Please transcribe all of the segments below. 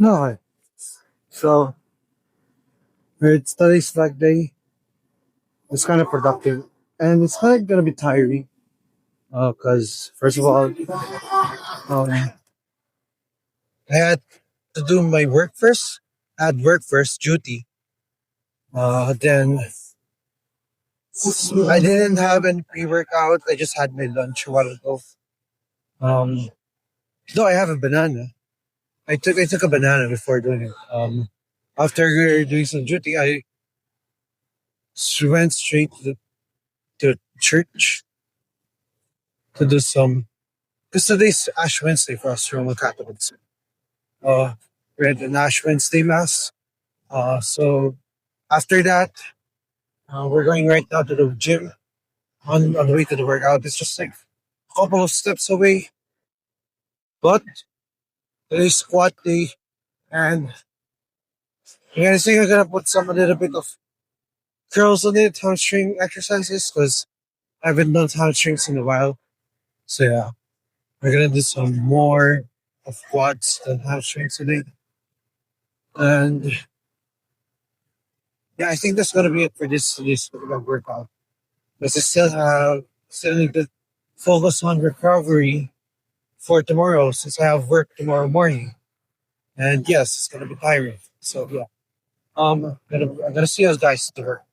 No, so it's today's leg day. It's kind of productive, and it's kind of gonna be tiring. Cause first of all, um, I had to do my work first. I had work first duty. Then I didn't have any pre-workout. I just had my lunch a while ago. Um, though I have a banana. I took a banana before doing it. After doing some duty, I went straight to church to do some. Because today's Ash Wednesday for us Roman Catholics. Uh, we had an Ash Wednesday mass. So after that, we're going right now to the gym on the way to the workout. It's just like a couple of steps away, but today's squat day, and I think I'm gonna put some a little bit of curls on it, hamstring exercises, because I haven't done hamstrings in a while. So yeah, we're gonna do some more of quads than hamstrings today. And yeah, I think that's gonna be it for this workout. Because I still need to focus on recovery for tomorrow since I have work tomorrow morning. And yes, it's gonna be tiring. So yeah. I'm gonna see us guys to work.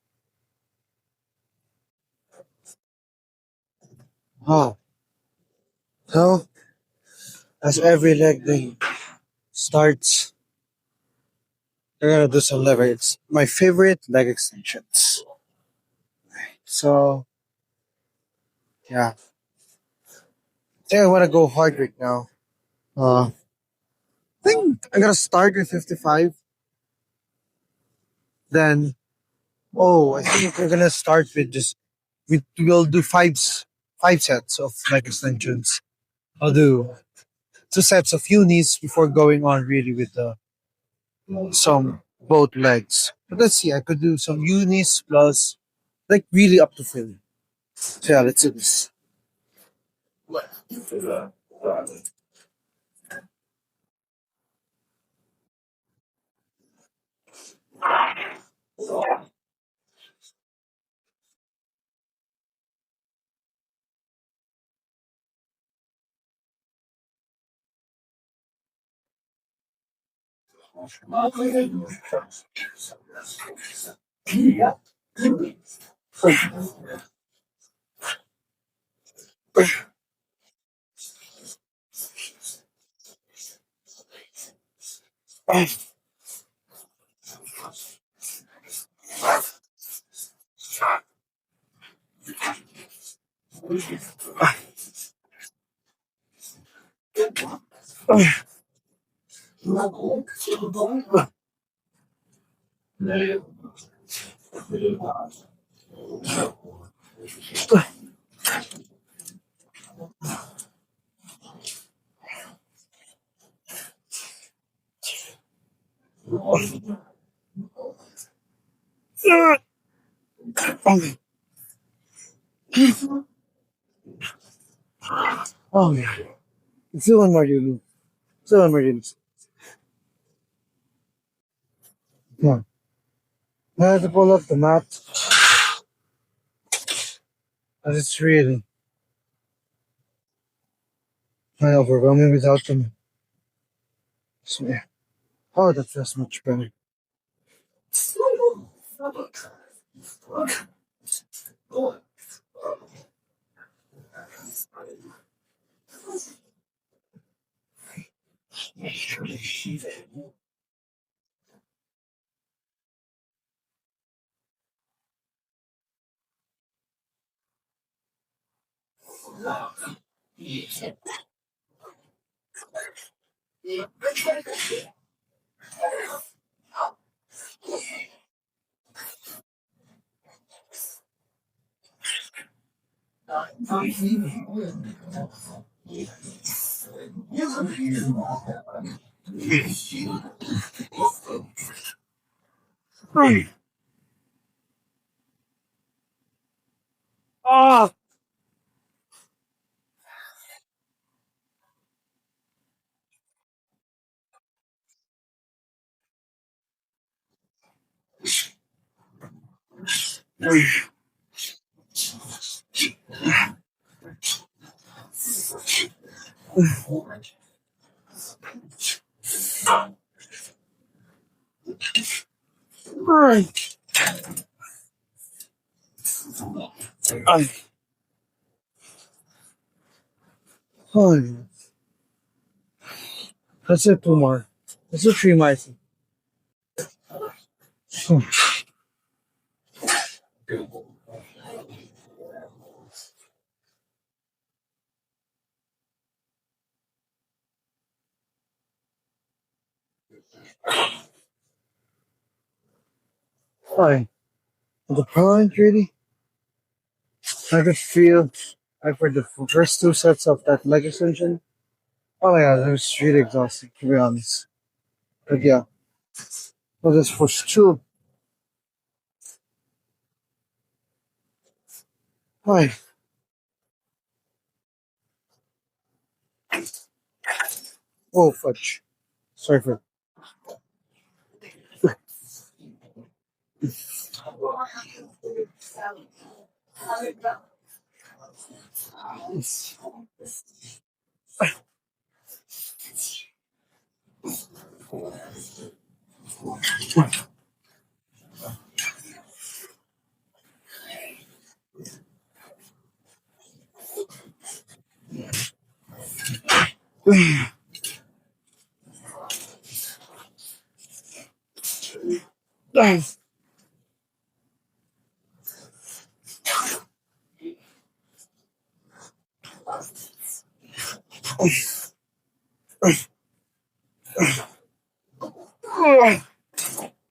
Oh, so as every leg day starts, we're gonna do some lever. It's my favorite leg extensions. So yeah, I think I wanna go hard right now. I think I'm gonna start with 55. Then I think we're gonna start with just we'll do five sets of leg extensions. I'll do two sets of unis before going on really with the some both legs. But let's see, I could do some unis plus like really up to fill. So yeah, let's do this. Oh yeah. Let's do one more unit. Let's do one more unit. Come on. I have to pull up the mat. But it's really kind of overwhelming without them. So yeah. Oh, that feels much better. Oh, Ay, ay, ay. Let's do two more. Let's do three more. I think. Fine. The point really, I could feel like for the first two sets of that leg extension. Oh my god, it was really exhausting to be honest. But yeah, so this first two. Hi. Oh fudge. Sorry for.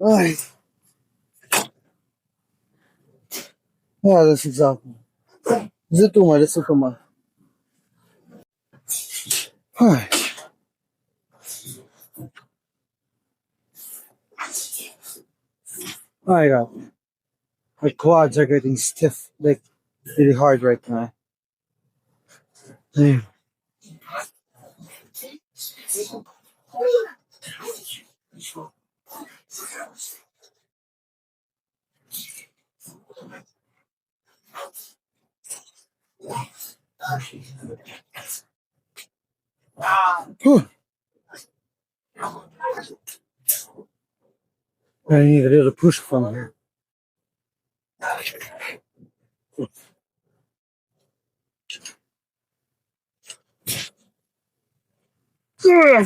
Ay. Yeah, that's exactly. Is it too much? Is it too much? Hi. Oh my god. My quads are getting stiff, like really hard right now. Yeah. Whew. I need a little push from here. Yeah.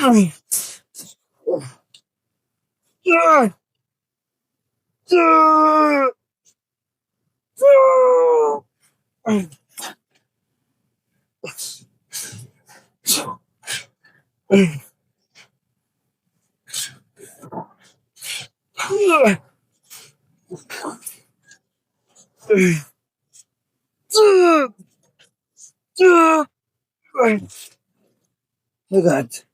Yeah. Yeah. Yeah. Look at that.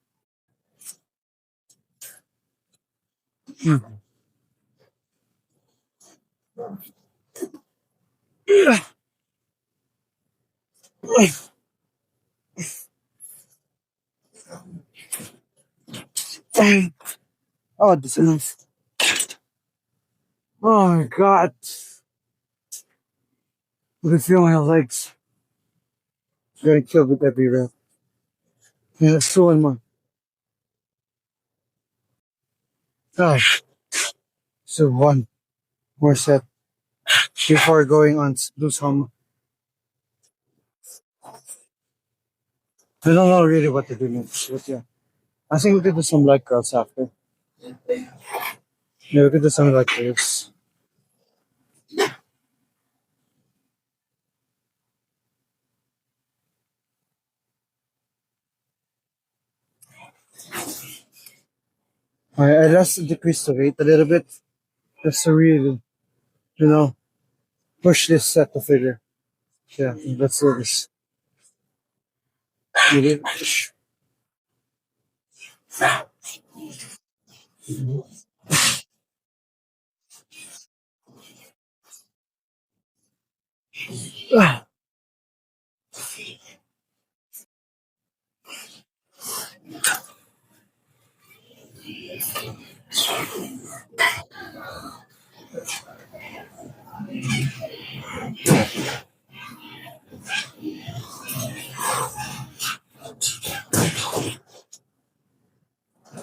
Oh, this is. Oh my god. I can feel my legs getting killed with every rep. Yeah, it's so in my. Gosh. So one more set before going on do some. I don't know really what to do next, but yeah. I think we could do some leg curls after. Yeah, we could do some leg curls. I just decreased the weight a little bit just to really, you know, push this set to figure. Yeah, let's do this. Really push. Ah,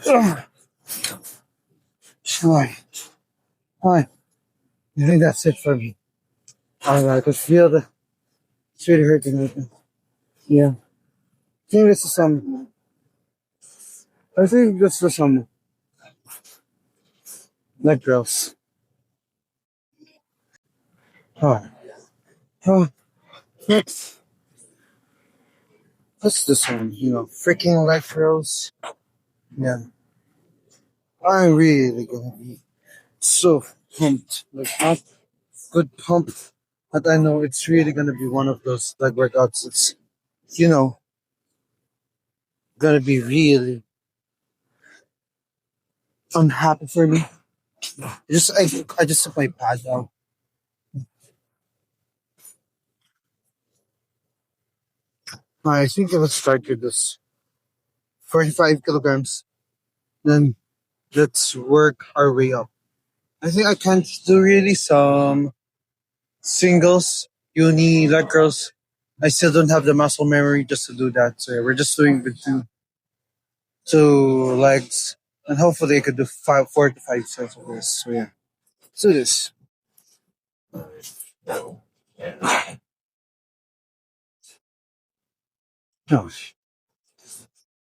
Ugh. Fine. Fine. I think that's it for me. I could feel the it's really hurting right now. Yeah. I think this is some I think this is some leg girls. Oh, oh let's let's do some, freaking leg curls. Yeah. I'm really gonna be so pumped. Like not good pump. But I know it's really gonna be one of those leg workouts. It's you know gonna be really unhappy for me. I just took my pad out. I think let's start with this 45 kilograms. Then let's work our way up. I think I can do really some singles, uni, leg curls. I still don't have the muscle memory just to do that. So yeah, we're just doing the two legs. And hopefully I could do 4 to 5 sets of this. So yeah. Let's do this. Oh, oh.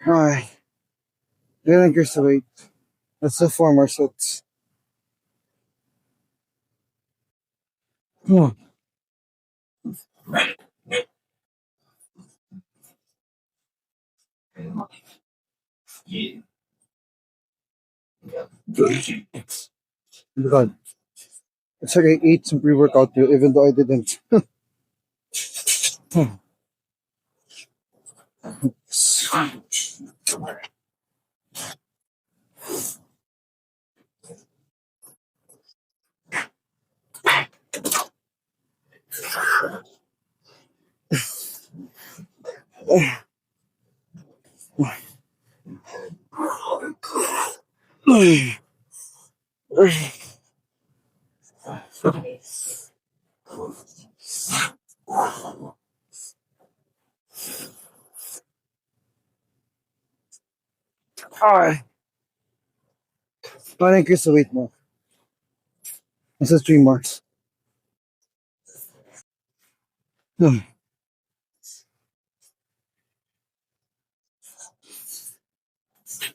Alright. I think you're weight. Let's do 4 more sets. Oh. God. It's like I ate some pre-workout too, even though I didn't. Alright. I increase the weight more. This is 3 more. Hmm.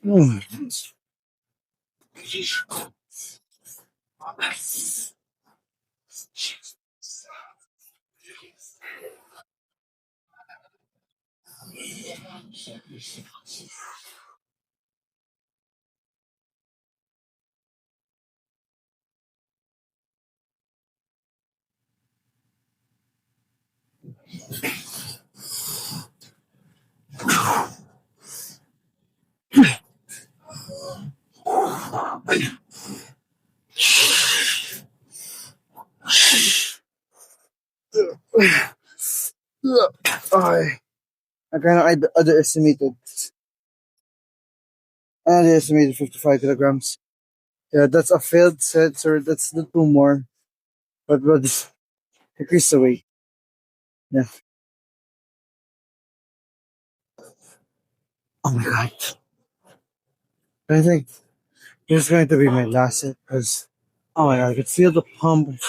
Hmm. I kind of underestimated 55 kilograms. Yeah, that's a failed set, so that's the 2 more. But increase the weight. Yeah. Oh my god. I think this is going to be my last set because oh my god, I could feel the pump of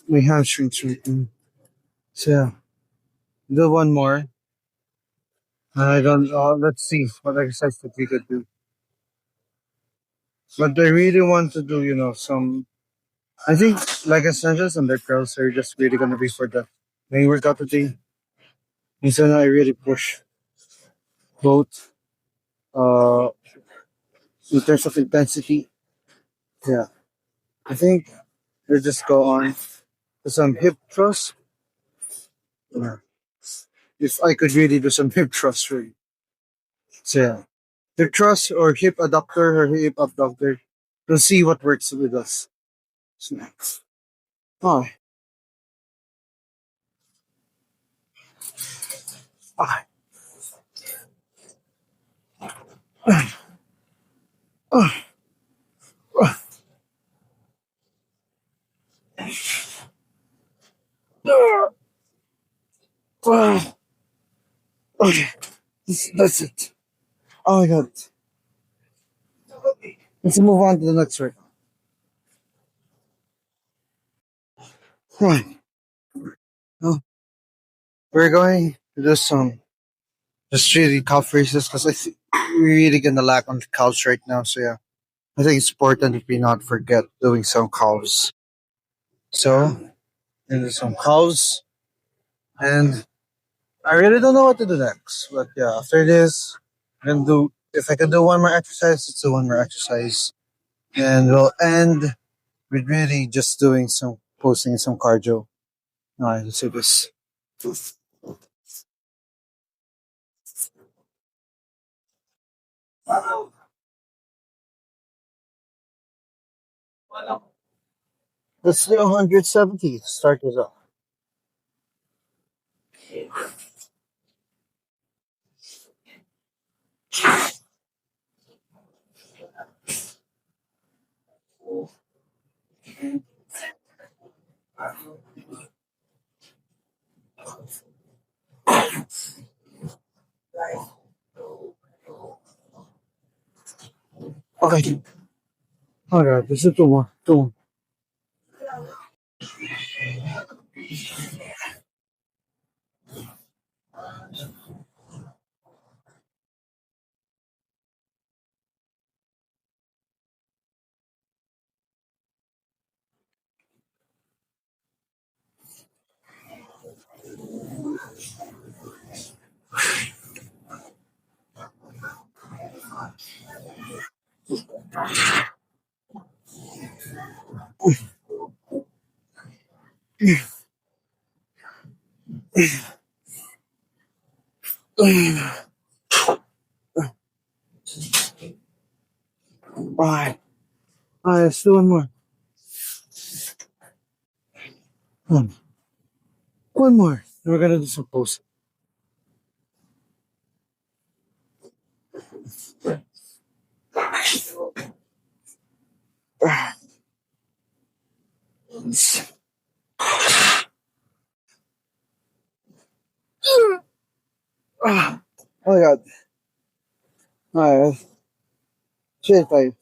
my hamstrings right now. So yeah, do 1 more. I don't. Let's see what exercise that we could do. But I really want to do, some. I think like essentials and the curls are just really gonna be for the main workout today. And so now I really push. both uh in terms of intensity. Yeah. I think we'll just go on to some hip thrust. Yeah. If I could really do some hip thrust really. So yeah. Hip thrust or hip adductor or hip abductor. We'll see what works with us. So, oh, ah, ah, ah, ah. Okay. That's it. Oh my god. Let's move on to the next one. Right. Oh, we're going to do some just really calf races because I think we're really gonna lack on the calves right now. So yeah, I think it's important that we not forget doing some calves. So and do some calves, and I really don't know what to do next. But yeah, after this, I'm gonna do if I can do one more exercise, it's do one more exercise, and we'll end with really just doing some posting some cardio. All right, let's do this. Let's do 170. Start this off. Okay. All right, this is two more. Two more. All right. All right, let's do one more. One. One more. Then we're gonna do some posts. Ah. Oh my god. All right. Shit, I think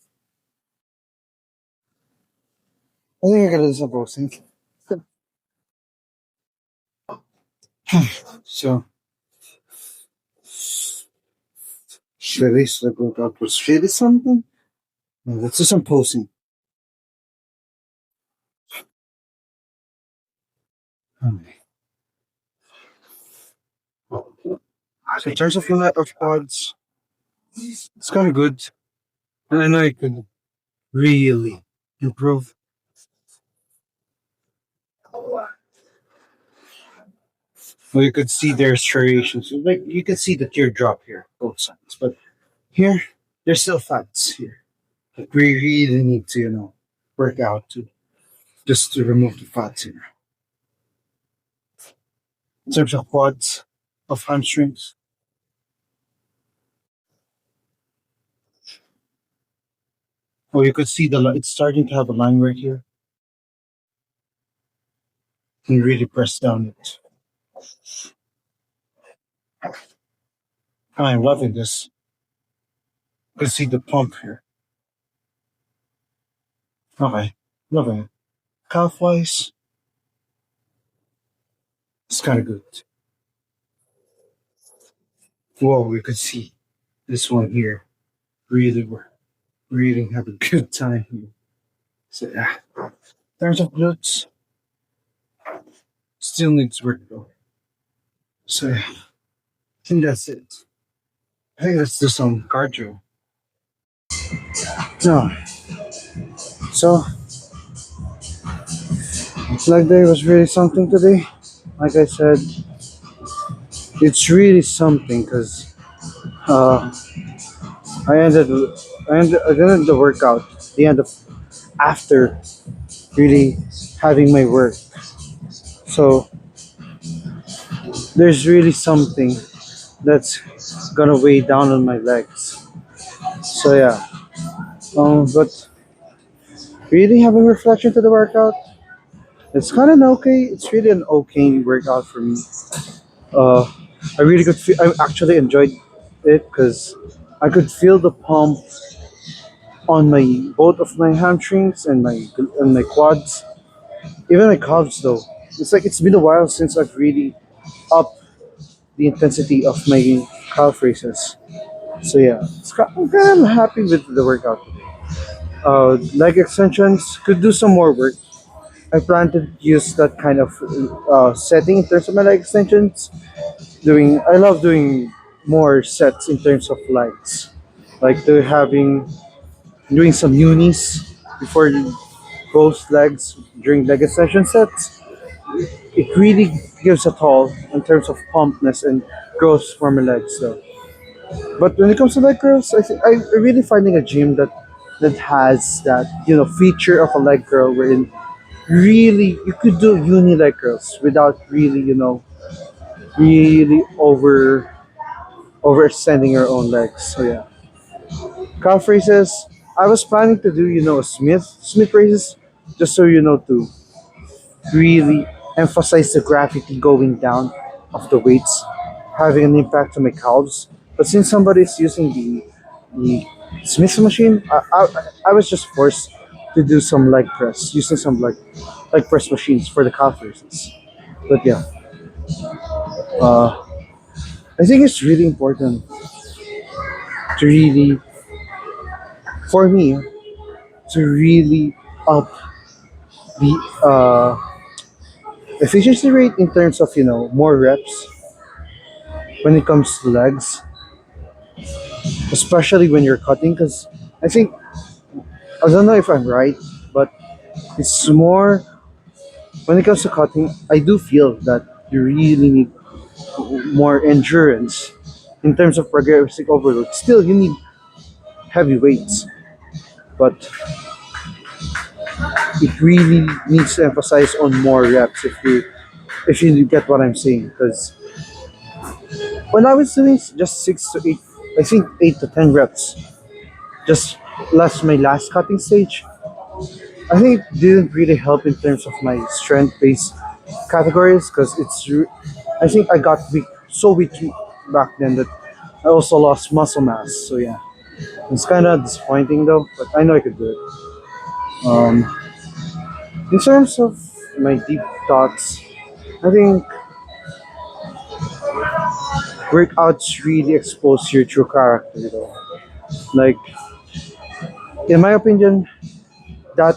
we're gonna do some posting. So, should I start workout was fit or something? No, let's do some posting. Okay. So in terms of of quads, it's kind of good. And I know it could really improve. Well, you could see there's striations. Like you can see the teardrop here, both sides. But here, there's still fats here. Like we really need to, work out to just to remove the fats here. In terms of quads, of hamstrings, well, you could see it's starting to have a line right here. And really press down it. I'm loving this. You can see the pump here. Okay, loving it. Calf wise, it's kind of good. Whoa, we could see this one here. Really, we're really have a good time here. So, yeah. In terms of glutes, still needs work though. So, yeah, I think that's it. Hey, let's do some cardio. No, so leg day was really something today. Like I said, it's really something because uh, I ended, I ended the workout the end of after really having my work. So there's really something that's gonna weigh down on my legs. So yeah, but really having reflection to the workout, it's kind of an okay. It's really an okay workout for me. Uh, I really could. I actually enjoyed it because I could feel the pump on my both of my hamstrings and my quads, even my calves. Though it's like it's been a while since I've really upped the intensity of my calf raises. So yeah, I'm kind of happy with the workout today. Leg extensions could do some more work. I plan to use that kind of setting in terms of my leg extensions. I love doing more sets in terms of legs, like doing some unis before both legs during leg extension sets. It really gives a toll in terms of pumpness and growth for my legs. So, but when it comes to leg curls, I'm really finding a gym that has that feature of a leg curl wherein really you could do uni leg curls without really really overextending your own legs. So yeah, calf raises. I was planning to do a Smith raises, just so to really emphasize the gravity going down of the weights, having an impact on my calves. But since somebody's using the Smith machine, I was just forced to do some leg press using some leg press machines for the calf raises. But yeah, uh, I think it's really important to really, for me, to really up the efficiency rate in terms of more reps when it comes to legs, especially when you're cutting. Because I think I don't know if I'm right, but it's more when it comes to cutting. I do feel that you really need more endurance in terms of progressive overload. Still, you need heavy weights, but it really needs to emphasize on more reps if you get what I'm saying. Because when I was doing just 6 to 8, I think 8 to 10 reps, just my last cutting stage, I think it didn't really help in terms of my strength-based categories because I think I got weak, so weak back then that I also lost muscle mass. So yeah, it's kind of disappointing though, but I know I could do it. Um, in terms of my deep thoughts, I think workouts really expose your true character though. Like in my opinion, that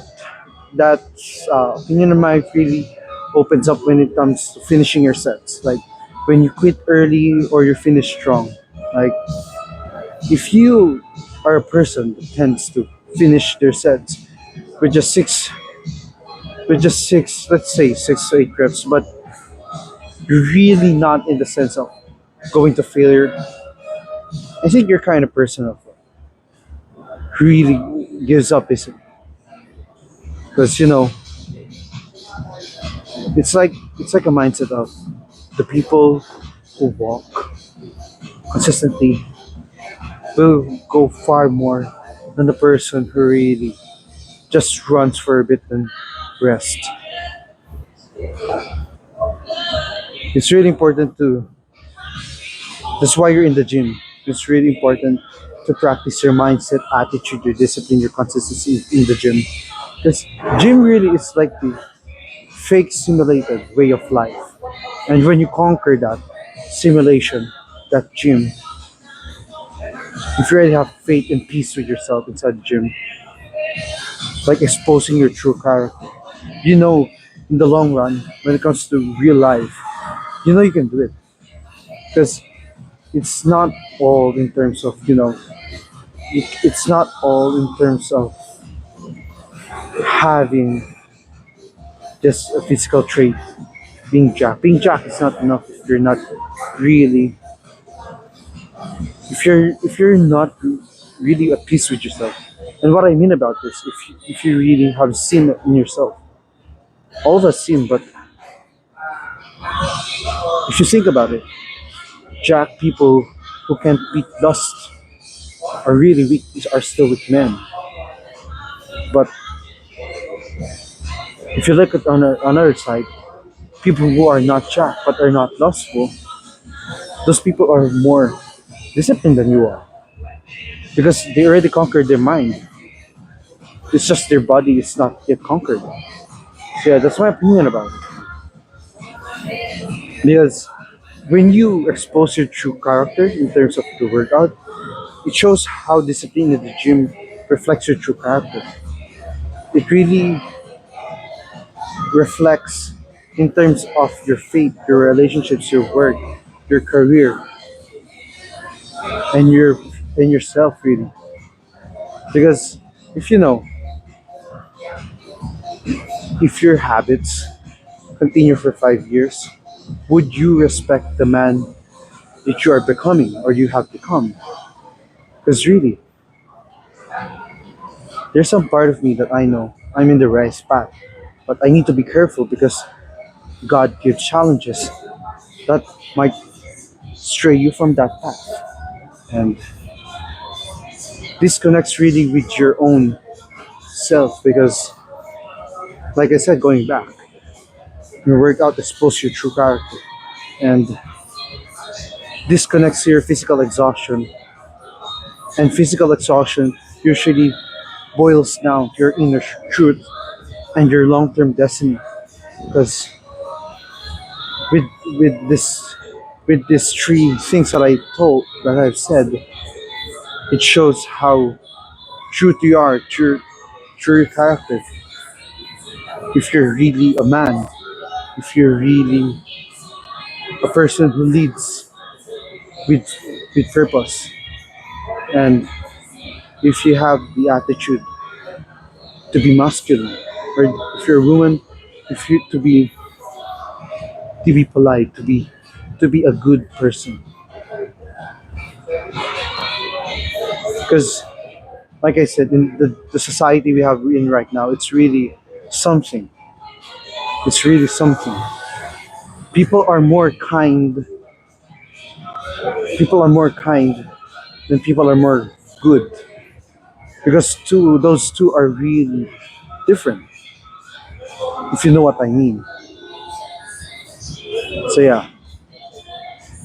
that opinion of mine really opens up when it comes to finishing your sets. Like when you quit early or you finish strong. Like if you are a person that tends to finish their sets with just six, let's say 6 to 8 reps, but you're really not in the sense of going to failure. I think you're kind of person of really gives up easily because it's like a mindset of the people who walk consistently will go far more than the person who really just runs for a bit and rest. It's really important to. That's why you're in the gym. It's really important to practice your mindset, attitude, your discipline, your consistency in the gym. Because gym really is like the fake simulated way of life. And when you conquer that simulation, that gym, if you really have faith and peace with yourself inside the gym, like exposing your true character, you know, in the long run, when it comes to real life, you know you can do it. Because it's not all in terms of, it's not all in terms of having just a physical trait. Being jack is not enough if you're not really, if you're not really at peace with yourself. And what I mean about this, if you really have sin in yourself, all of us sin, but if you think about it, jack people who can't beat lust are really weak, are still weak men. But if you look at on the other side, people who are not jack but are not lustful, those people are more disciplined than you are because they already conquered their mind. It's just their body is not yet conquered. So yeah, that's my opinion about it. Because when you expose your true character in terms of the workout, it shows how discipline in the gym reflects your true character. It really reflects in terms of your faith, your relationships, your work, your career, and yourself really. Because if you know, if your habits continue for 5 years, would you respect the man that you are becoming or you have become? Because really, there's some part of me that I know I'm in the right path, but I need to be careful because God gives challenges that might stray you from that path. And this connects really with your own self because, like I said, going back, your workout exposes your true character. And this connects to your physical exhaustion. And physical exhaustion usually boils down to your inner truth and your long term destiny. Because with with this with these three things that I've said, it shows how true to you are, true your character. If you're really a man, if you're really a person who leads with purpose, and if you have the attitude to be masculine, or if you're a woman, if you to be polite, to be a good person. Because, like I said, in the society we have in right now, it's really something. It's really something. People are more kind. People are more kind than people are more good. Because those two are really different. If you know what I mean. So yeah,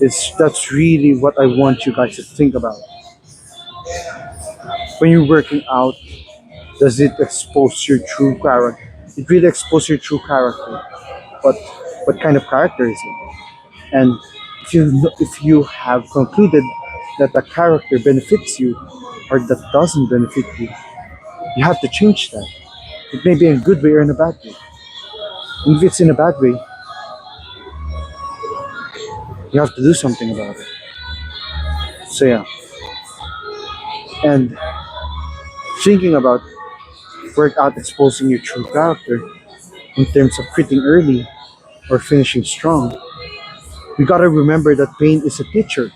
it's that's really what I want you guys to think about. When you're working out, does it expose your true character? It really exposes your true character. What kind of character is it? And if you have concluded that the character benefits you or that doesn't benefit you, you have to change that. It may be in a good way or in a bad way. And if it's in a bad way, you have to do something about it. So yeah, and thinking about workout exposing your true character in terms of quitting early or finishing strong, we gotta remember that pain is a teacher,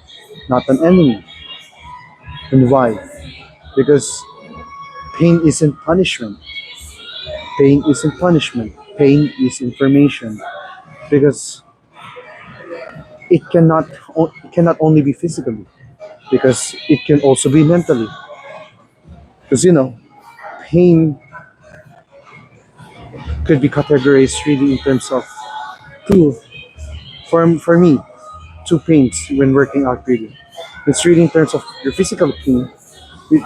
not an enemy. And why? Because pain isn't punishment. Pain isn't punishment. Pain is information. Because it cannot only be physically, because it can also be mentally. Because pain could be categorized really in terms of two. For me, two pains when working out really. It's really in terms of your physical pain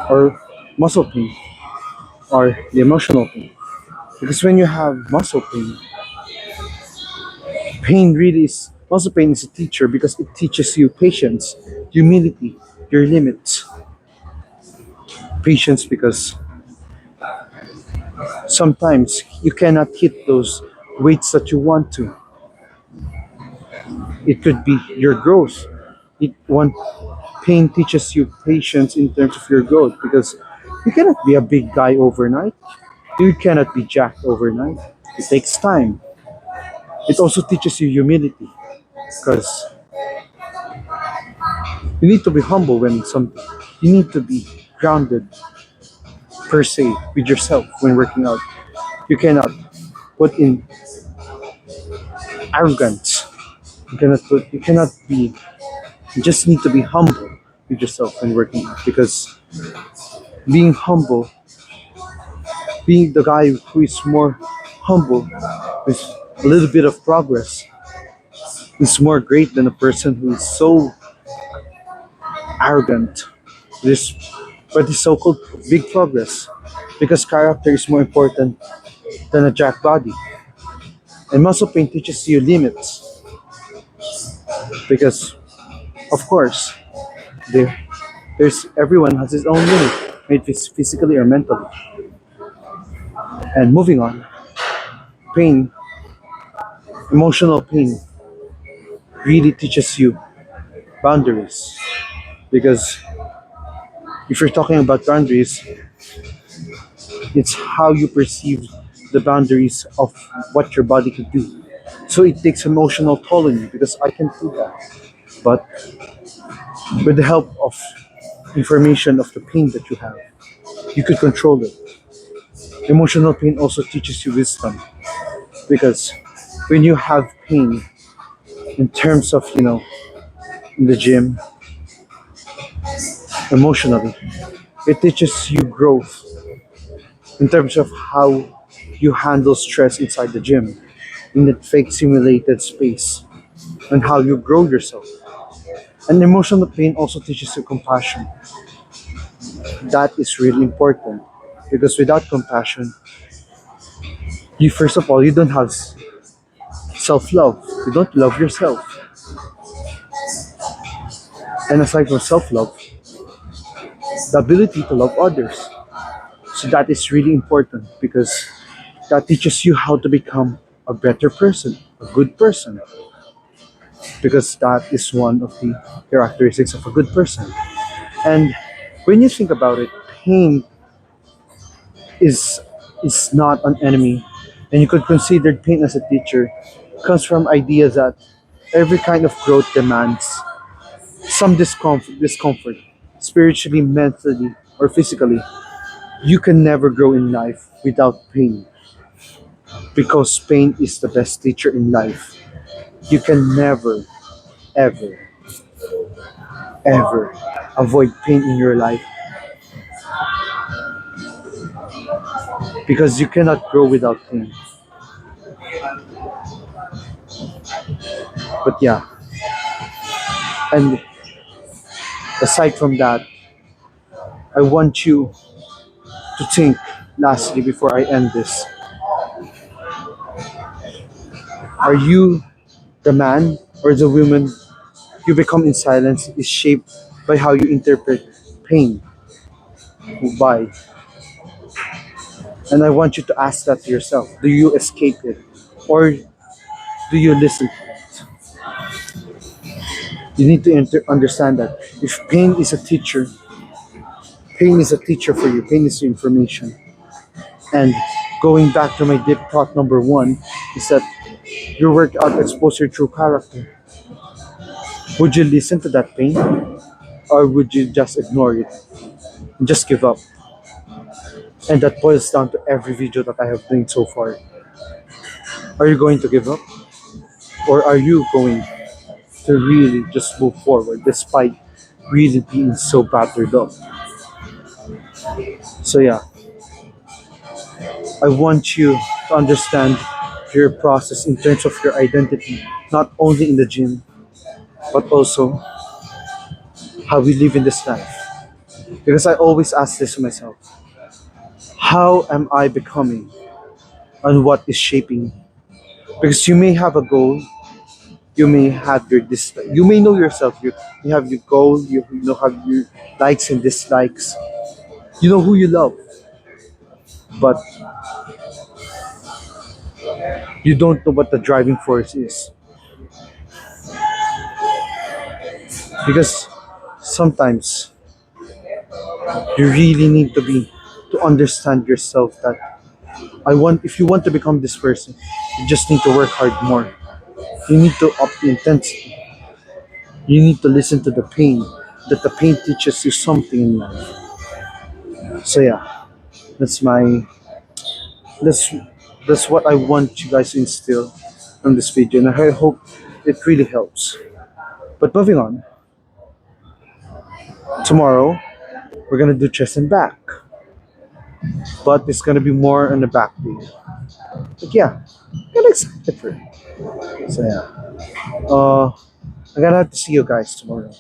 or muscle pain or the emotional pain. Because when you have muscle pain, muscle pain is a teacher because it teaches you patience, humility, your limits. Patience because sometimes you cannot hit those weights that you want to. It could be your growth. One pain teaches you patience in terms of your growth because you cannot be a big guy overnight. You cannot be jacked overnight. It takes time. It also teaches you humility because you need to be humble when something. You need to be grounded per se with yourself when working out. You cannot put in arrogance. You cannot be. You just need to be humble with yourself when working out because being humble, being the guy who is more humble with a little bit of progress is more great than a person who is so arrogant. This, but this so-called big progress, because character is more important than a jack body. And muscle pain teaches you limits, because of course, there, there's everyone has his own limit, be it physically or mentally. And moving on, pain, emotional pain, really teaches you boundaries, because if you're talking about boundaries, it's how you perceive the boundaries of what your body could do. So it takes emotional toll on you because I can do that. But with the help of information of the pain that you have, you could control it. Emotional pain also teaches you wisdom because when you have pain in terms of, in the gym, emotionally, it teaches you growth in terms of how you handle stress inside the gym in that fake simulated space and how you grow yourself. And emotional pain also teaches you compassion. That is really important because without compassion, you first of all you don't have self-love. You don't love yourself. And aside from self-love, the ability to love others. So that is really important because that teaches you how to become a better person, a good person, because that is one of the characteristics of a good person. And when you think about it, pain is is not an enemy, and you could consider pain as a teacher. Comes from ideas that every kind of growth demands some discomfort, spiritually, mentally, or physically. You can never grow in life without pain, because pain is the best teacher in life. You can never, ever, ever avoid pain in your life because you cannot grow without pain. But yeah, and aside from that, I want you to think lastly before I end this. Are you the man or the woman you become in silence is shaped by how you interpret pain? By. And I want you to ask that to yourself. Do you escape it? Or do you listen to it? You need to understand that if pain is a teacher, pain is a teacher for you, pain is information. And going back to my deep thought number one is that your workout exposes your true character. Would you listen to that pain? Or would you just ignore it and just give up? And that boils down to every video that I have done so far. Are you going to give up? Or are you going to really just move forward despite really being so battered up? So yeah, I want you to understand your process in terms of your identity, not only in the gym, but also how we live in this life. Because I always ask this to myself, how am I becoming and what is shaping me? Because you may have a goal, you may have your dislike, you may know yourself, you have your goal, you know have your likes and dislikes, you know who you love, but you don't know what the driving force is. Because sometimes you really need to understand yourself that if you want to become this person, you just need to work hard more. You need to up the intensity. You need to listen to the pain, that the pain teaches you something in life. So yeah, that's my that's that's what I want you guys to instill from this video, and I hope it really helps. But moving on, tomorrow we're gonna do chest and back, but it's gonna be more on the back day. But yeah, get excited for it. So yeah, I'm gonna have to see you guys tomorrow.